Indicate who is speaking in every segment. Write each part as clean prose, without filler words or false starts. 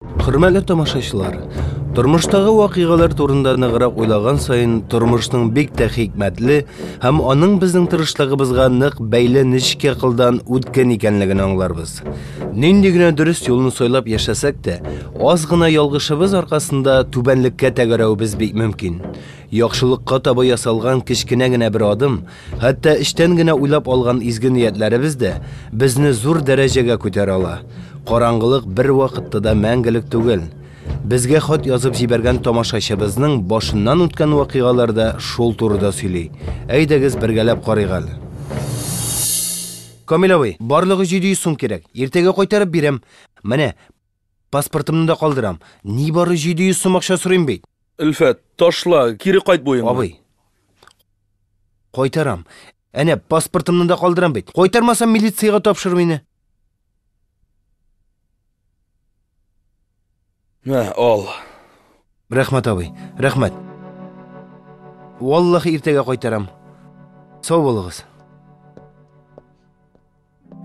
Speaker 1: Hürmetli tamaşaçılar, Тормыштагы вакыйгалар турында ныграк уйлаган сайын тормышның бик тә хикмәтле һәм аның безнең тырышлыгыбызга нык бәйле ничек акылдан үткән икәнлеген аңларбыз. Нинди генә дөрес юлны сойлап яшәсәк тә, аз гына ялгышыбыз аркасында түбәнлеккә тәгәрәүбез бик мөмкин. Яхшылыкка таба ясалган кечкенә генә бер адым, хәтта эштән генә уйлап алган изге ниятләребез дә безне зур дәрәҗәгә күтәрә ала. Караңгылык бер вакытта да мәңгелек түгел. Безгә хат язып җибәргән тамашачыбызның башыннан үткән вакыйгаларда шул турыда сөйли. Әйдәгез бергәләп карыйк әле. Камил абый, барлыгы 700 сум кирәк. Иртәгә кайтарып бирәм. Менә паспортымны да калдырам. Ни бары 700 сум акча сорыйм бит.
Speaker 2: Илфәт, ташла, кире кайт буеңа.
Speaker 1: Абый. Кайтарам. Әнә паспортымны да калдырам бит. Кайтармасам милицияга тапшыр мине.
Speaker 2: Ал.
Speaker 1: Рәхмәт абый, рәхмәт. Валлаһи иртәгә кайтарам. Сау булыгыз.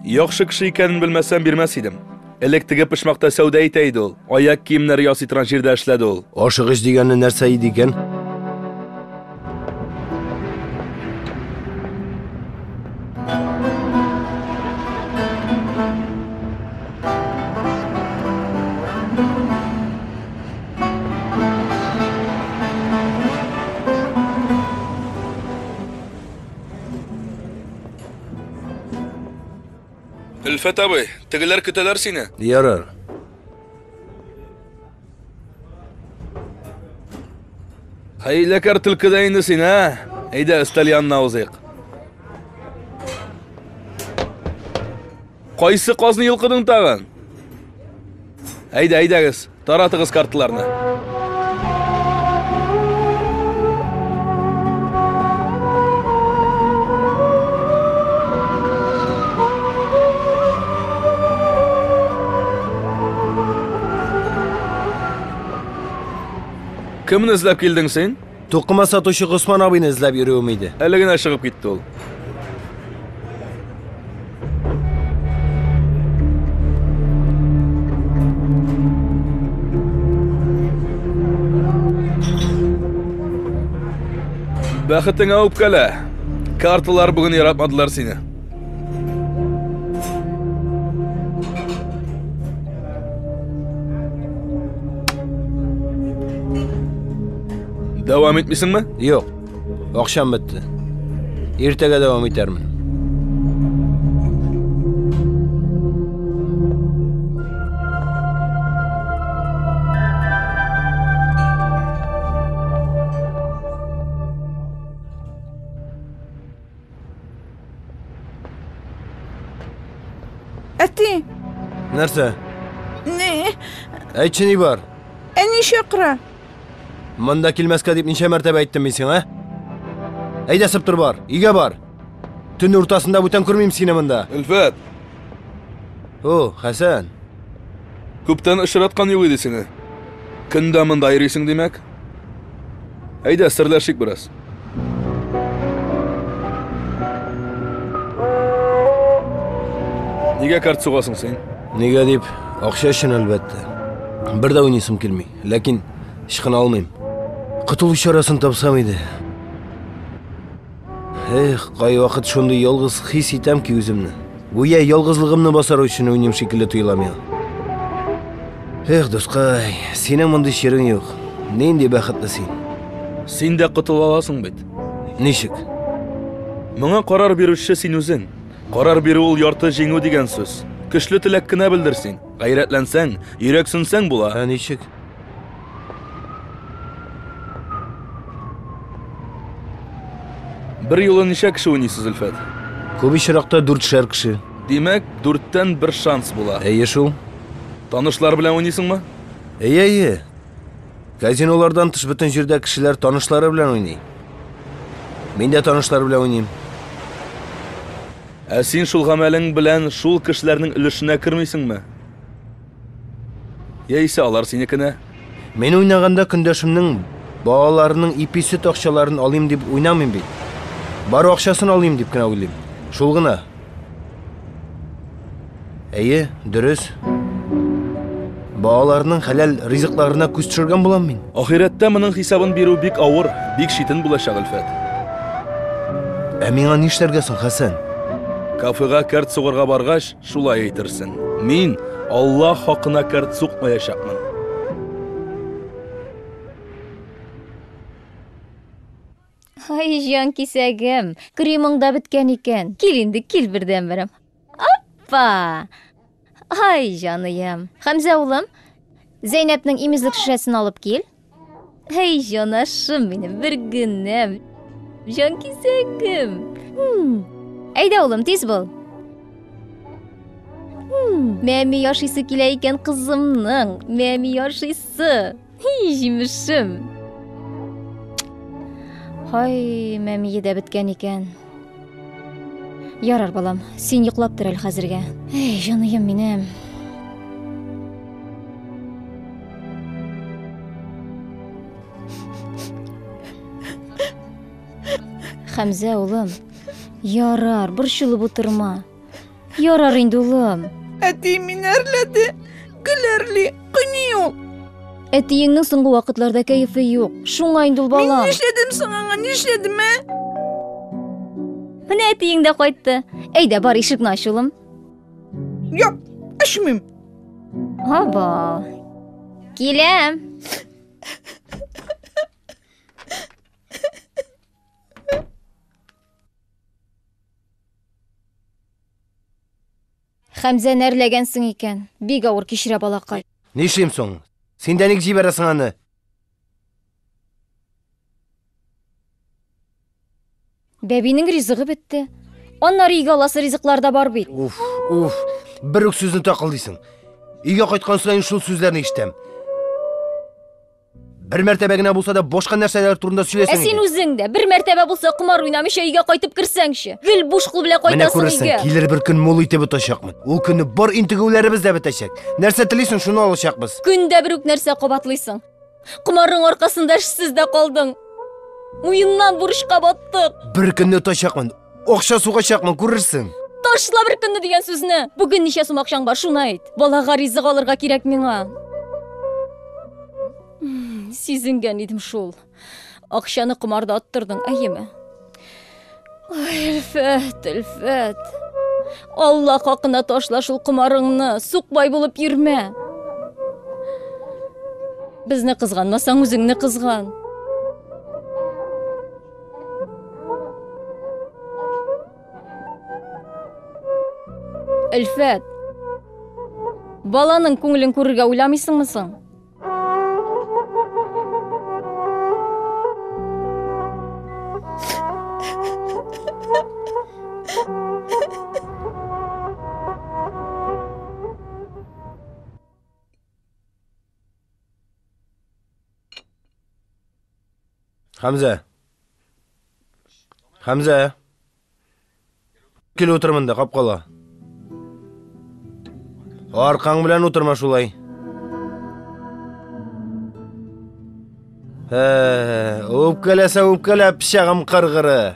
Speaker 2: Яхшы кеше икәнен белмәсәм бирмәс идем. Элек теге пышмакта сәүдә итә иде ул. Аяк киемнәр ясый торган җирдә эшләде ул.
Speaker 1: Ашыгыч дигәнне нәрсә иде икән?
Speaker 2: Илфәт абый, тегеләр көтәләр сине.
Speaker 1: Ярар.
Speaker 2: Хәйләкәр төлкедә инде син, ә? Әйдә, өстәл янына узыйк. Кайсы казны йылкыдың тагын? Әйдә, әйдәгез, таратыгыз карталарны. Кемне эзләп килдең син?
Speaker 1: Тукыма сатучы Госман абыйны эзләп йөрүем иде.
Speaker 2: Әле генә чыгып китте ул. Бәхетеңә үпкәлә. Карталар бүген яратмадылар сине. Devam etmisin mi?
Speaker 1: Yok. Akşam bitti. Ertege devam ederim.
Speaker 3: Ati.
Speaker 1: Nerse?
Speaker 3: Ne?
Speaker 1: Aytçı ni var?
Speaker 3: Eni şakra.
Speaker 1: Manda kilməskə deyib neçə mərtəbə etdim misin, hə? Əydə sıptır var, igə var. Tün ortasında бүтән күрмим сине монда.
Speaker 2: Илфәт.
Speaker 1: О, Хәсән.
Speaker 2: Күптән очраткан юк иде сине. Көндә монда йөрисең димәк? Әйдә, серләшик бераз. Нигә карт сугасың син?
Speaker 1: Нигә дип, акча өчен әлбәттә. Бер дә уйнысым килми, ләкин ишкына алмыйм. Кытылу чарасын тапсам иде. Эх, кай вакыт шундый ялгыз хис итәм ки үземне. Гүя ялгызлыгымны басар өчен уйним шикелле тоелам я. Эх, дускай, синең мондый шерең юк. Нинди бәхетле син.
Speaker 2: Син дә кытыла аласың бит.
Speaker 1: Ничек?
Speaker 2: Моңа карар бирүче син үзең. Карар бирү ул ярты җиңү дигән сүз. Көчле теләк кенә белдерсин. Гайрәтләнсәң, йөрәксенсәң була.
Speaker 1: Ничек?
Speaker 2: Бер юлы ничә кеше уйныйсыз, Илфәт?
Speaker 1: Күп очракта 4 кеше.
Speaker 2: Димәк, 4тән 1 шанс була.
Speaker 1: Әйе шул.
Speaker 2: Танышлар белән уйныйсыңмы?
Speaker 1: Әйе. Казинолардан тыш бөтен җирдә кешеләр танышлары белән уйный. Мин дә танышлар белән уйныйм.
Speaker 2: Ә син шул гамәлең белән шул кешеләрнең өлешенә кермисеңме? Яисә алар синекенә?
Speaker 1: Мен уйнаганда көндәшемнең балаларының иписе акчаларын алыйм дип уйнамыйм бит. Бар акчасын алыйм дип кенә уйлыйм. Шул гына. Әйе, дөрес. Балаларның хәләл ризыкларына күз төшергән булам мин.
Speaker 2: Ахирәттә моның хисабын бирү бик авыр, бик шитен булачак, Әлфәт.
Speaker 1: Ә миңа ни эшләргә соң, Хәсән?
Speaker 2: Кафега карт сугырга баргач, шулай әйтерсең. Мин Аллаһ хакына карт сукмаячакмын.
Speaker 4: Ай, җан кисәгем, кремың да беткән икән. Кил инде, кил бердән берем. Аппа! Ай, җаныем. Хәмзә улым, Зәйнәпнең имезлек шешәсен алып кил. Ай, җанашым минем, бер генәм. Җан кисәгем. Әйдә улым, тиз бул. Мәми яшыйсы килә икән кызымның. Мәми яшыйсы. Җимешем. Ай, мәмие дә беткән икән. Ярар, балам, син йоклап тор әле хәзергә. Эй, җаныем минем. Хәмзә улым, ярар, борчылып утырма. Ярар инде улым.
Speaker 3: Әти мине әрләде. Гөләрли, кыни ул.
Speaker 4: Әтиеңнең соңгы вакытларда кәефе юк. Шуңа инде ул балам.
Speaker 3: Мин нишләдем соң аңа, нишләдем, ә?
Speaker 4: Менә әтиең дә кайтты. Әйдә, бар ишекне ач, улым.
Speaker 3: Юк, ачмыйм.
Speaker 4: Аба. Киләм. Хәмзә нәрләгәнсең икән. Бик авыр кичерә балакай.
Speaker 1: Нишлим соң? Син дә ник җибәрәсең аны?
Speaker 4: Бәбинең ризыгы бетте. Аннары өйгә аласы ризыклар да бар бит.
Speaker 1: Уф. Бер үк сүзне такылдыйсың. Өйгә кайткан сайын шул сүзләрне ишетәм. Бер мәртәбә генә булса да башка нәрсәләр турында сөйләсәң.
Speaker 4: Син үзең дә бер мәртәбә булса кымар уйнамыйча өйгә кайтып керсәңче. Гел буш кул белән
Speaker 1: Менә
Speaker 4: кайтасың
Speaker 1: күрерсең,
Speaker 4: өйгә.
Speaker 1: килер бер көн мул итеп утачакмын. Ул көнне бар интегүләребез дә бетәчәк. Нәрсә телисең, шуны алачакбыз.
Speaker 4: Көндә бер үк нәрсә кабатлыйсың. Кымарның аркасында эшсез дә калдың. Уеннан бурычка баттык.
Speaker 1: Бер көнне утачакмын. Акча сугачакмын, күрерсең.
Speaker 4: Ташла бер көнне дигән сүзне. Бүген ничә сум акчаң бар, шуны әйт. Балага ризык алырга кирәк миңа. Сизенгән идем шул. Акчаны кымарда аттырдың, әйеме? Ай, Әлфәт. Алла хакына ташла шул кымарыңны. Сукбай булып йөрмә. Безне кызганмасаң, үзеңне кызган. Әлфәт. Баланың күңелен күрергә уйламыйсыңмы соң?
Speaker 1: Хәмзә. Кил утыр монда, капкала. Аркаң белән утырма шулай. Үпкәләсә үпкәлә, пычагым кыргыры.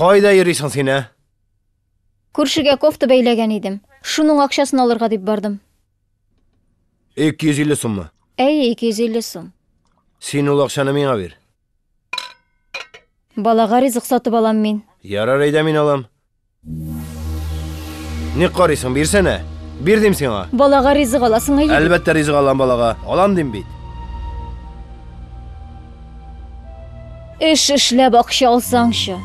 Speaker 1: Кайда йөрисең син, ә?
Speaker 4: Күршегә кофта бәйләгән идем. Шуның акчасын алырга дип бардым.
Speaker 1: 250 суммы.
Speaker 4: Әй, 250 сум.
Speaker 1: Син ул акчаны миңа бир.
Speaker 4: Балага ризык сатып алам мин.
Speaker 1: Ярар, әйдә, мин алам. Ни карыйсың, бирсәнә. Бирдем сиңа.
Speaker 4: Балага ризык аласың, әйе?
Speaker 1: Әлбәттә ризык алам балага. Алам дим бит.
Speaker 4: Эш эшләп акча алсаңчы.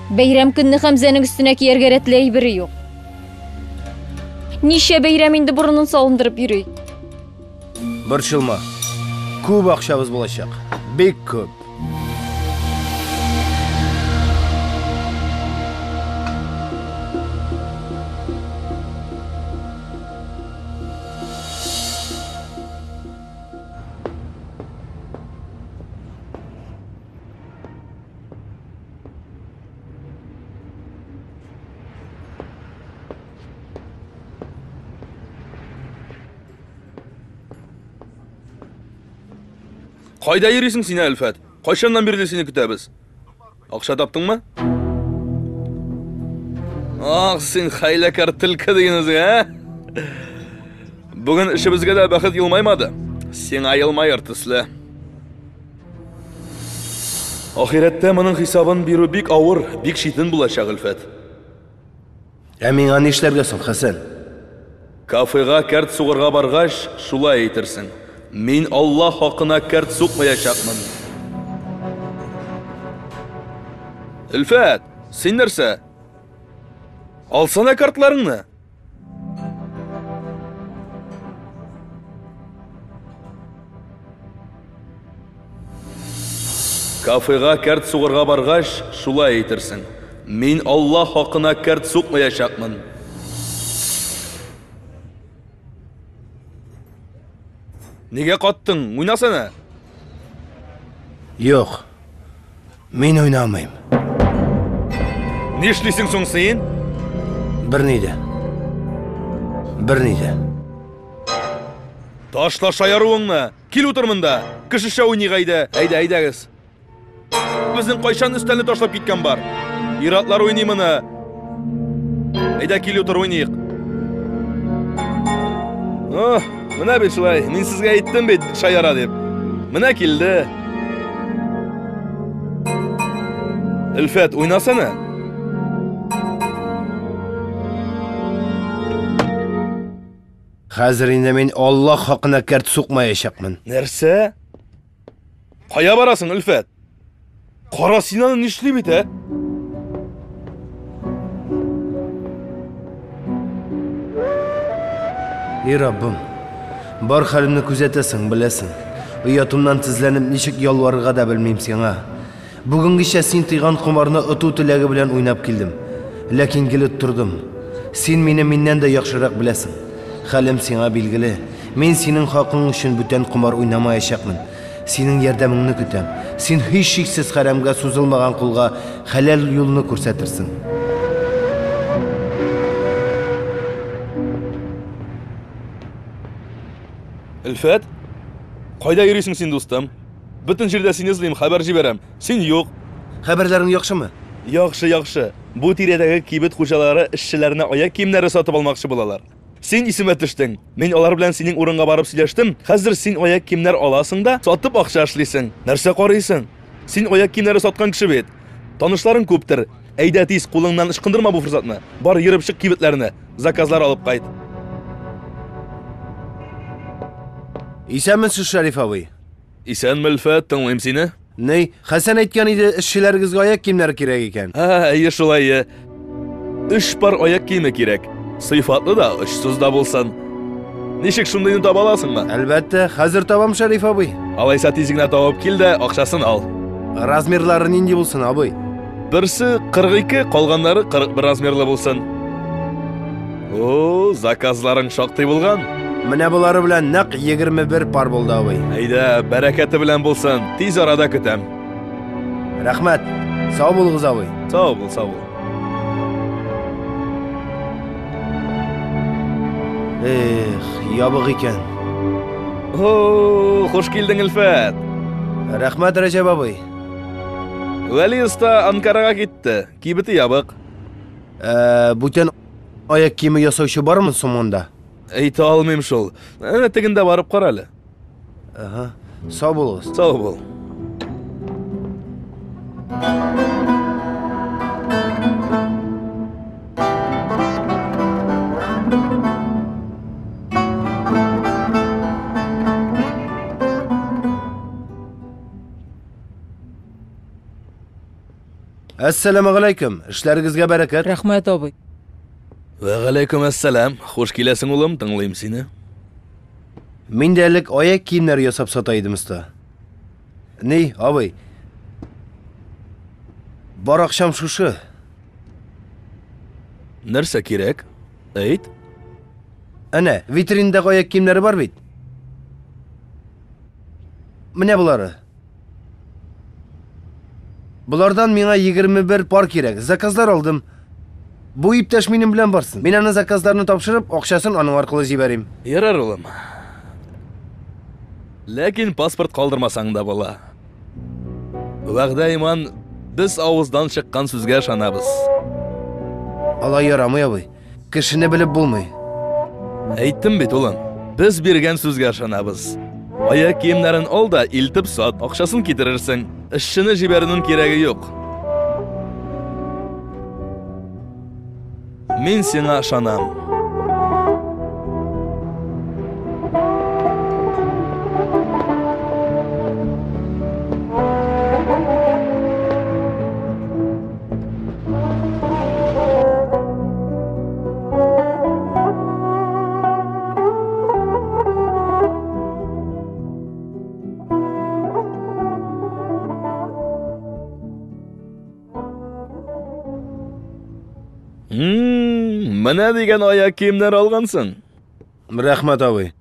Speaker 4: Бәйрәм көнне Хәмзәнең өстенә кияргә рәтле әйбере юк. Ничә бәйрәм инде бурынын салындырып йөри.
Speaker 1: Борчылма. Күп акчабыз булачак. Бик күп.
Speaker 2: Кайда йөрисең син, Әлфәт? Кайчаннан бирле сине көтәбез? Акча таптыңмы? Ах, син хайлакар тилке дигән үзең, а? Бүген эшебезгә дә бәхет елмаймады. Син аелмайыр төсле. Ахирәттә моның хисабын бирү бик авыр, бик шитен булачак, Әлфәт.
Speaker 1: Ә миңа нишләргә соң, Хәсән?
Speaker 2: Кафега карт сугырга баргач, шулай әйтерсең. Мин Аллаһ хакына карт сукмаячакмын. Әлфәт, син нәрсә? Алсана картларыңны. Кафега карт сугырга баргач, шулай әйтерсең. Мин Аллаһ хакына карт сукмаячакмын. Нигә каттың? Уйнасана.
Speaker 1: Юк. Мин уйнамыйм.
Speaker 2: Нишлисең соң син?
Speaker 1: Берни дә.
Speaker 2: Ташла шаяруыңны. Кил утыр монда. Кешечә уйный гайда. Әйдәгез. Безнең кайчан өстәлне ташлап киткән бар. Иратлар уйный моны. Әйдә кил утыр уйныйк. Менә бит шулай. Мин сезгә әйттем бит шаяра дип. Менә килде. Әлфәт, уйнасана.
Speaker 1: Хәзер инде мин Аллаһ хакына карт сукмаячакмын.
Speaker 2: Нәрсә? Кая барасың, Әлфәт? Кара син аны нишли бит, ә?
Speaker 1: И Раббым, бар хәлемне күзәтәсең, беләсең. Уятымнан тезләнеп ничек ялварырга да белмим сиңа. Бүгенгечә син тыйган кумарны оту теләге белән уйнап килдем. Ләкин килеп тордым. Син мине миннән дә яхшырак беләсең. Хәлем сиңа билгеле. Мин синең хакың өчен бүтән кумар уйнамаячакмын. Синең ярдәмеңне көтәм. Син һич шиксез хәрәмгә сузылмаган кулга хәләл юлны күрсәтерсең.
Speaker 2: Әлфәт, кайда йөрисең син, дустым? Бүтән җирдә сине эзлим, хәбәр җибәрәм. Син юк.
Speaker 1: Хәбәрләрең яхшымы?
Speaker 2: Яхшы. Бу тирәдәге кибет хуҗалары эшчеләренә аяк киемнәре сатып алмакчы булалар. Син исемә төштең. Мин алар белән синең урынга барып сөйләштем. Хәзер син аяк киемнәр аласың да, сатып акча эшлисең. Нәрсә карыйсың? Син аяк киемнәре саткан кеше бит. Танышларың күптер. Әйдә тиз, кулыңнан ышкындырма бу фурсатны. Бар йөреп чык кибетләрне, заказлар алып кайт.
Speaker 1: Исәнмесез, Шәриф абый?
Speaker 2: Исәнме, Әлфәт, тыңлыйм сине.
Speaker 1: Ней, Хәсән әйткән иде, эшчеләрегезгә аяк киемнәре кирәк икән.
Speaker 2: Әйе, шулай. 3 пар аяк киеме кирәк. Сыйфатлы да, очсыз да булсын. Ничек шундыйны таба аласыңмы?
Speaker 1: Әлбәттә, хәзер табам, Шәриф абый.
Speaker 2: Алайса тиз генә табып кил дә, акчасын ал.
Speaker 1: Размерлары нинди булсын, абый?
Speaker 2: Берсе 42, калганнары 41 размерлы булсын. О, заказларың шактый булган.
Speaker 1: Менә булары белән нәкъ 21 пар булды, абый.
Speaker 2: Әйдә, бәрәкәте белән булсын. Тиз арада көтәм.
Speaker 1: Рәхмәт. Сау булыгыз, абый.
Speaker 2: Сау бул.
Speaker 1: Ябык икән.
Speaker 2: О, хош килдең, Әлфәт.
Speaker 1: Рәхмәт, Рәҗәб абый.
Speaker 2: Вәли уста Анкарага китте. Кибете ябык.
Speaker 1: Бүтән аяк киеме ясаучы бармы соңында?
Speaker 2: Әйтә алмыйм шул. Әнә тегендә барып кара әле.
Speaker 1: Сау булыгыз.
Speaker 2: Сау бул.
Speaker 1: Әссәламу алейкум. Эшләрегезгә бәрәкәт.
Speaker 3: Рәхмәт, абый.
Speaker 2: Вә галейкум әссәлам. Хош киләсең, улым, тыңлыйм сине.
Speaker 1: Мин дә элек аяк киемнәре ясап сата идем, уста. Ни, абый? Бар акчам шушы.
Speaker 2: Нәрсә кирәк? Әйт.
Speaker 1: Әнә, витриндә аяк киемнәре бар бит. Менә булары. Булардан миңа 21 пар кирәк. Заказлар алдым. Бу иптәш минем белән барсын. Мин аны заказларны тапшырып, акчасын аның аркылы җибәрим.
Speaker 2: Ярар, улым. Ләкин паспорт калдырмасаң да була. Вәгъдә иман, без авыздан чыккан сүзгә ышанабыз.
Speaker 1: Алай ярамый абый. Кешене белеп булмый.
Speaker 2: Әйттем бит улым, без биргән сүзгә ышанабыз. Аяк киемнәрен ал да илтеп сат, акчасын китерерсең. Эшчене җибәрүнең кирәге юк. Мин сиңа ышанам. Менә дигән аяк киемнәр алгансың.
Speaker 1: Рәхмәт абый.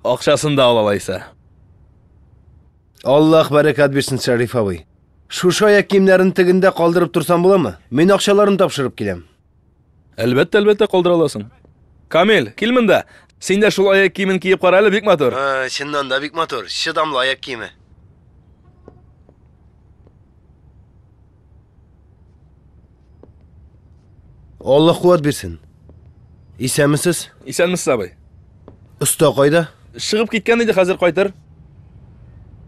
Speaker 2: Акчасын да алалайса.
Speaker 1: Аллаһ бәрәкәт бирсен Шәриф абый. Шушы аяк киемнәрен тегендә калдырып турсам буламы? Мин акчаларын тапшырып киләм.
Speaker 2: Әлбәттә калдыра аласың. Камил, кил монда. Син дә шул аяк киемен киеп кара әле, бик матур.
Speaker 1: Чыннан да бик матур. Чыдамлы аяк киеме. Allah куат бирсен. Исәнмесез?
Speaker 2: Исәнмесез, абый.
Speaker 1: Уста кайда?
Speaker 2: Чыгып киткән иде, хәзер кайтыр.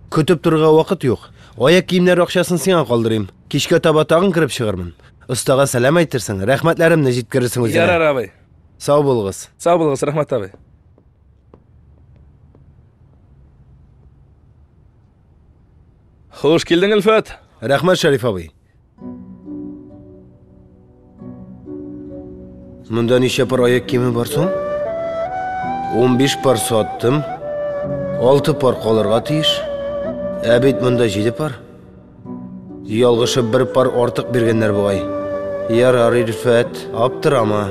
Speaker 1: Көтеп торырга вакыт юк. Аяк киемнәр акчасын сиңа калдырыйм. Кичкә таба тагын кирип чыгармын. Устага сәлам әйтерсең, рәхмәтләремне җиткерерсең үзеңә.
Speaker 2: Ярар, абый.
Speaker 1: Сау булыгыз.
Speaker 2: Сау булыгыз, рәхмәт, абый. Хош килдең, Илфат.
Speaker 1: Рәхмәт, Шәриф абый. Монда ничә пар аяк киеме бар соң? 15 пар саттым. 6 пар калырга тиеш. Ә бит монда 7 пар. Ялгышып 1 пар артык биргәннәр бугай. Ярар, Илфат, аптырама.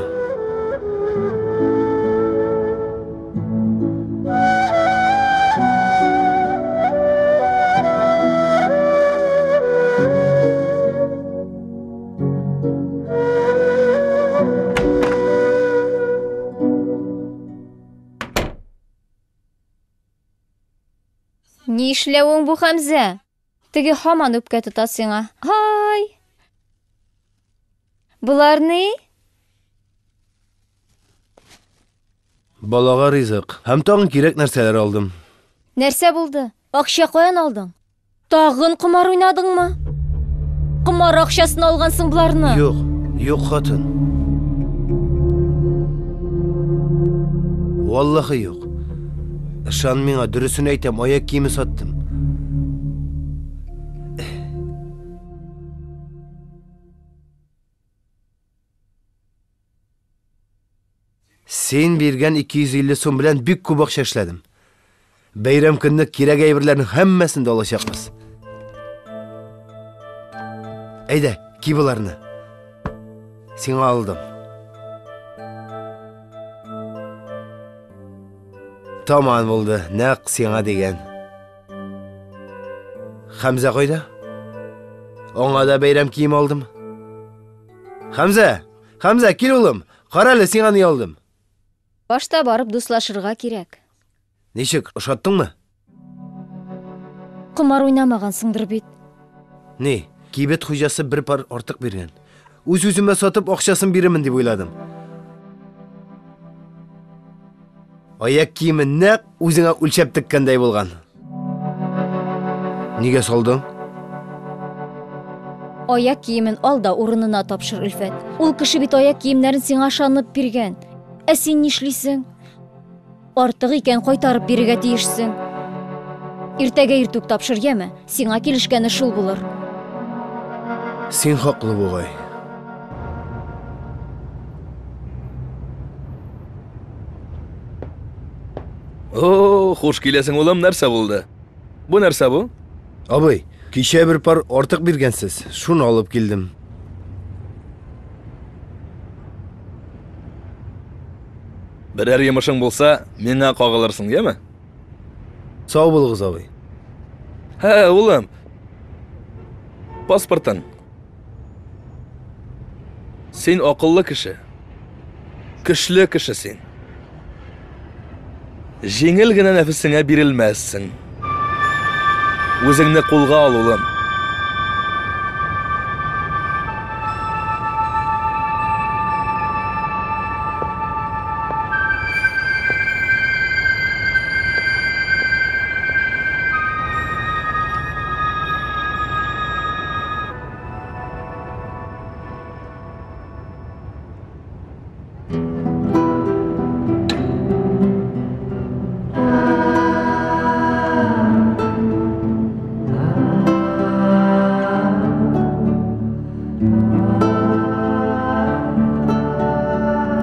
Speaker 4: Ни эшләвең бу, Хәмзә? Теге һаман үпкә тота сиңа. Ай! Булар ни?
Speaker 1: Балага ризык. Һәм тагын кирәк нәрсәләр алдым.
Speaker 4: Нәрсә булды? Акча каян алдың? Тагын кымар уйнадыңмы? Кымар акчасын алгансың буларны?
Speaker 1: Юк, хатын. Валлаһи юк. Ышан миңа, дөресен әйтәм, аяк киеме саттым. Сен биргән 250 сум белән бик күп акча эшләдем. Бәйрәм көнне кирәк әйберләрнең һәммәсен дә алачакбыз. Әйдә, ки буларны. Сиңа алдым. Таман булды, нәк сиңа дигән. Хәмзә кайда? Аңа да бәйрәм кием алдым. Хәмзә, кил улым. Кара әле сиңа ни алдым.
Speaker 4: Башта барып дуслашырга кирәк.
Speaker 1: Ничек, ошаттыңмы?
Speaker 4: Кымар уйнамагансыңдыр бит.
Speaker 1: Ни, кибет хуҗасы 1 пар артык биргән. Үз-үземә сатып акчасын бирәмен дип уйладым. Аяк киеме нәк үзеңә үлчәп теккәндәй булган. Нигә салдың?
Speaker 4: Аяк киемен ал да урынына тапшыр, Илфәт. Ул кеше бит аяк киемнәрен сиңа ышанып биргән. Ә син нишлисең? Артык икән кайтарып бирергә тиешсең. Иртәгә иртүк тапшыр, яме? Сиңа килешкәне шул булыр.
Speaker 1: Син хаклы бугай.
Speaker 2: О, хуш киләсең, улым, нәрсә булды? Бу нәрсә бу?
Speaker 1: Абый, кичә 1 пар артык биргәнсез. Шуны алып килдем.
Speaker 2: Берәр йомышың булса, миңа кагылырсың, яме?
Speaker 1: Сау булыгыз, абый.
Speaker 2: Хә, улым. Паспортың. Син акыллы кеше. Көчле кеше син. Жеңел генә нәфесеңә бирелмәссең. Үзеңне кулга ал, улым.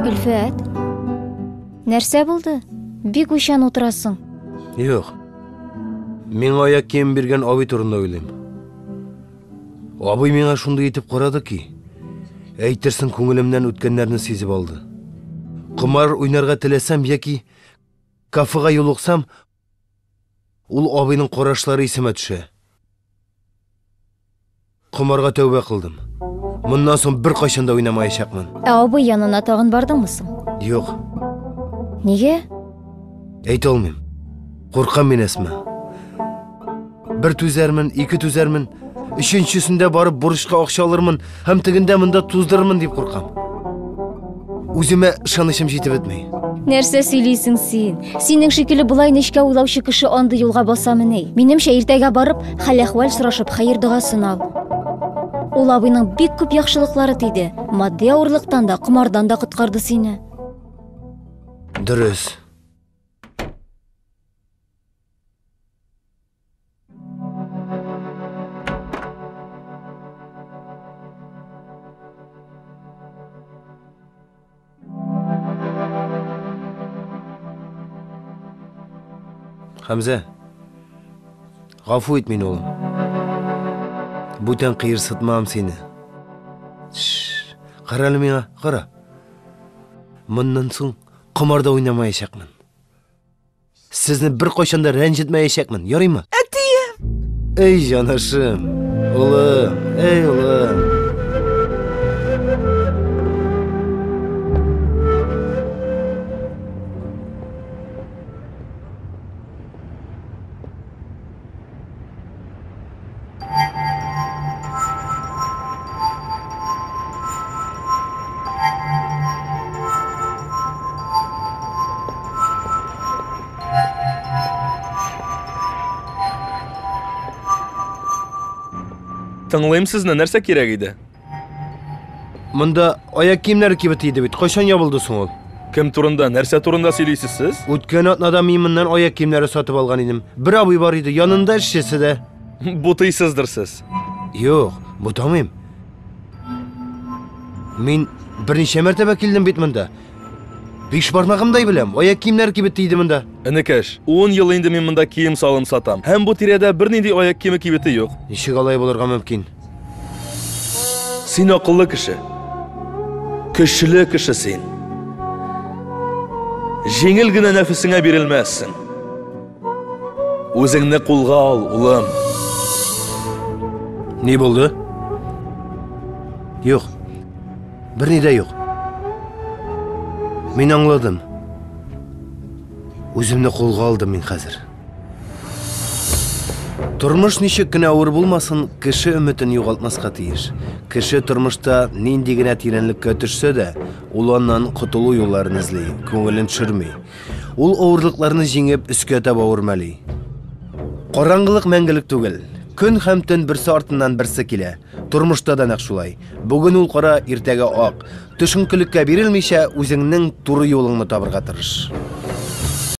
Speaker 4: Өлфәт, нәрсә булды? Бик уйчан утырасың.
Speaker 1: Юк. Мен аяк кием берген абый турында уйлыйм. Абый миңа шундай итеп карады ки, әйтерсең күңелемнән үткәннәрне сизеп алды. Кымар уйнарга теләсәм яки кафега юлыксам, ул абыйның карашлары исемә төшә. Кымарга тәүбә кылдым. Моннан соң бер кайчан да уйнамаячакмын.
Speaker 4: Абый янына тагын бардыңмы соң?
Speaker 1: Юк,
Speaker 4: Нигә?
Speaker 1: әйтә алмыйм. Куркам мин, Әсма. Бер түзәрмен, ике түзәрмен, өченчесендә барып бурычка акча алырмын, һәм тегендә монда туздырырмын дип куркам. Үземә ышанычым җитеп бетмәй.
Speaker 4: Нәрсә сөйлисең син? Синең шикелле булай нечкә уйлаучы кеше андый юлга басамыни? Минемчә иртәгә барып, хәл-әхвал сорашып, хәер дугасын ал. Ул абыйның бик күп яхшылыклары тиде. Матди авырлыктан да, кумардан да коткарды сине.
Speaker 1: Дөрес. Хәмзә, гафу ит мине, улым. Бүтән кыерсытмам сине. Кара әле миңа, кара. Моннан соң кымарда уйнамаячакмын. Сезне бер кайчанда рәнҗетмәячәкмен, ярыймы?
Speaker 3: Әтием!
Speaker 1: Эй, җанашым, улым, эй, улым.
Speaker 2: Тыңлыйм сезне, нәрсә кирәк иде?
Speaker 1: Монда аяк киемнәре кибет иде бит. Кайчан ябылды соң ул?
Speaker 2: Кем турында, нәрсә турында сөйлисез сез?
Speaker 1: Үткән атнада мин моннан аяк киемнәре сатып алган идем. Бер абый бар иде, янында эшчесе дә.
Speaker 2: Бутыйсыздыр сез.
Speaker 1: Юк, бутамыйм. Мин берничә мәртәбә килдем бит монда. Биш бармагымдай беләм, аяк киемнәре кибет иде монда.
Speaker 2: Энекәш, 10 ел инде мин монда кием салым сатам. Һәм бу тирәдә бернинди аяк киеме кибете юк.
Speaker 1: Ничек алай булырга мөмкин?
Speaker 2: Син акыллы кеше. Көчле кеше син. Җиңел генә нәфесеңә бирелмәссең. Үзеңне кулга ал, улым.
Speaker 1: Ни булды? Юк. Берни дә юк. Мин аңладым. Үземне кулга алдым мин хәзер. Тормыш ничек кенә авыр булмасын, кеше өметен югалтмаска тиеш. Кеше тормышта нинди генә тирәнлеккә төшсә дә, ул аннан котылу юлларын эзли, күңелен төшерми. Ул авырлыкларны җиңеп өскә таба үрмәли. Караңгылык мәңгелек түгел. Көн һәм төн берсе артыннан берсе килә. Тормышта да нәкъ шулай. Бүген ул кара, иртәгә ак. Төшенкелеккә бирелмичә, үзеңнең туры юлыңны табырга тырыш.